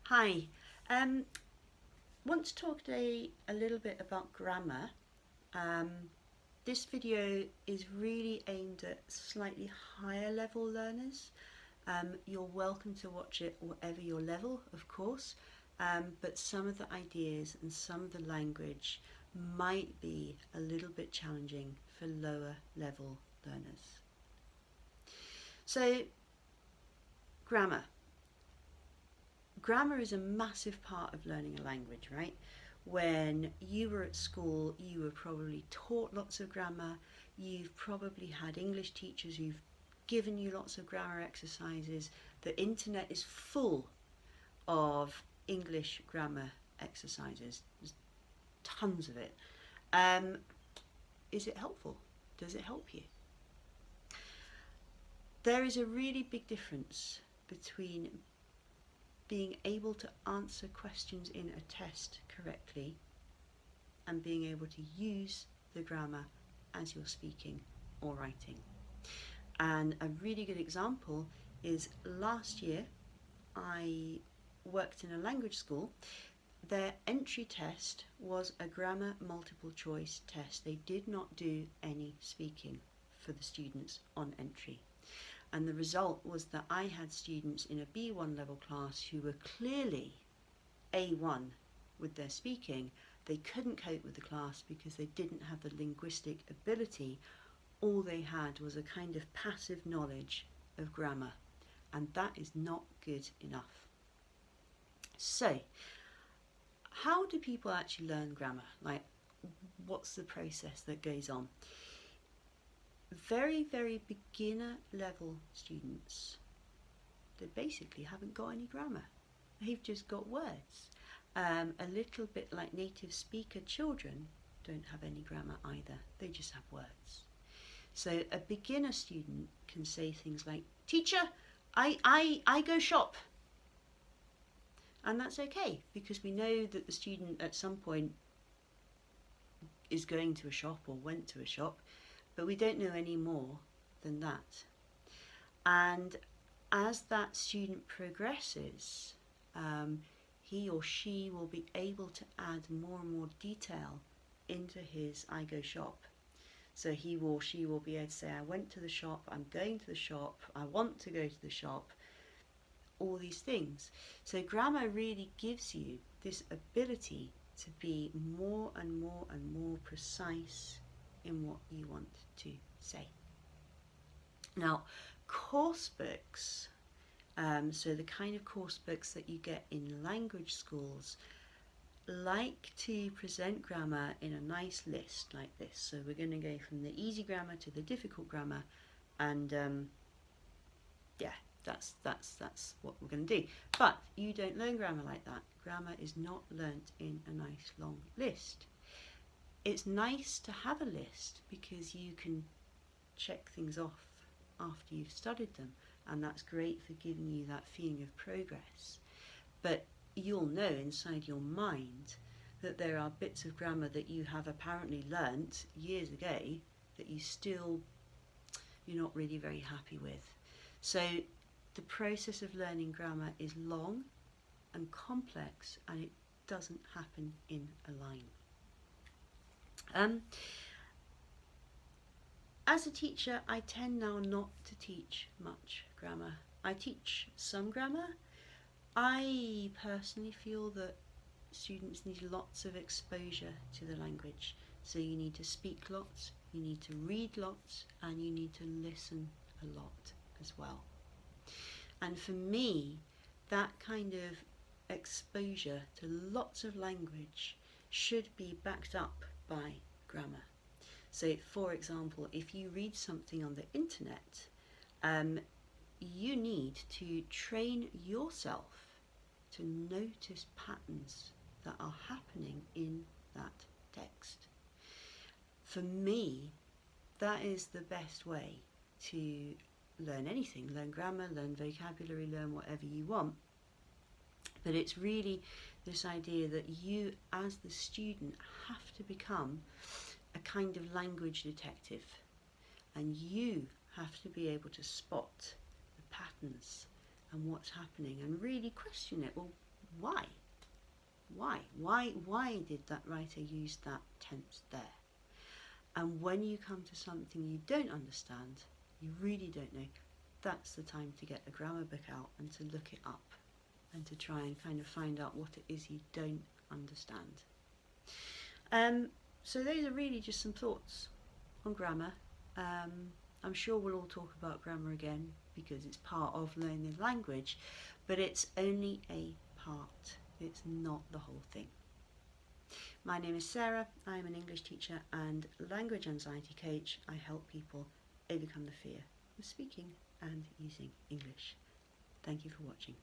Hi. Um, want to talk today a little bit about grammar. Um, this video is really aimed at slightly higher level learners. You're welcome to watch it whatever your level, of course, but some of the ideas and some of the language might be a little bit challenging for lower level learners. So, grammar. Grammar is a massive part of learning a language, right? When you were at school, you were probably taught lots of grammar. You've probably had English teachers who've given you lots of grammar exercises. The internet is full of English grammar exercises. There's tons of it. Um, is it helpful? Does it help you? There is a really big difference between being able to answer questions in a test correctly and being able to use the grammar as you're speaking or writing. And a really good example is last year I worked in a language school. Their entry test was a grammar multiple choice test. They did not do any speaking for the students on entry. And the result was that I had students in a B1 level class who were clearly A1 with their speaking. They couldn't cope with the class because they didn't have the linguistic ability. All they had was a kind of passive knowledge of grammar, and that is not good enough. So, how do people actually learn grammar? Like, what's the process that goes on? Very, very beginner level students, they basically haven't got any grammar. They've just got words. A little bit like native speaker children don't have any grammar either. They just have words. So a beginner student can say things like, "Teacher, I go shop." And that's okay because we know that the student at some point is going to a shop or went to a shop, but we don't know any more than that. And as that student progresses, he or she will be able to add more and more detail into his I go shop. So he or she will be able to say, I went to the shop, I'm going to the shop, I want to go to the shop, all these things. So grammar really gives you this ability to be more and more and more precise in what you want to say. Now, course books, so the kind of course books that you get in language schools, like to present grammar in a nice list like this. So we're going to go from the easy grammar to the difficult grammar, and yeah, that's what we're going to do. But you don't learn grammar like that. Grammar is not learnt in a nice long list. It's nice to have a list because you can check things off after you've studied them, and that's great for giving you that feeling of progress. But you'll know inside your mind that there are bits of grammar that you have apparently learnt years ago that you're not really very happy with. So the process of learning grammar is long and complex, and it doesn't happen in a line. As a teacher, I tend now not to teach much grammar. I teach some grammar. I personally feel that students need lots of exposure to the language. So you need to speak lots, you need to read lots, and you need to listen a lot as well. And for me, that kind of exposure to lots of language should be backed up by grammar. So, for example, if you read something on the internet, you need to train yourself to notice patterns that are happening in that text. For me, that is the best way to learn anything. Learn grammar, learn vocabulary, learn whatever you want. But it's really this idea that you, as the student, have to become a kind of language detective, and you have to be able to spot the patterns and what's happening and really question it. Well, why? Why did that writer use that tense there? And when you come to something you don't understand, you really don't know, that's the time to get a grammar book out and to look it up and to try and kind of find out what it is you don't understand. So those are really just some thoughts on grammar. I'm sure we'll all talk about grammar again because it's part of learning language, but it's only a part. It's not the whole thing. My name is Sarah. I am an English teacher and language anxiety coach. I help people overcome the fear of speaking and using English. Thank you for watching.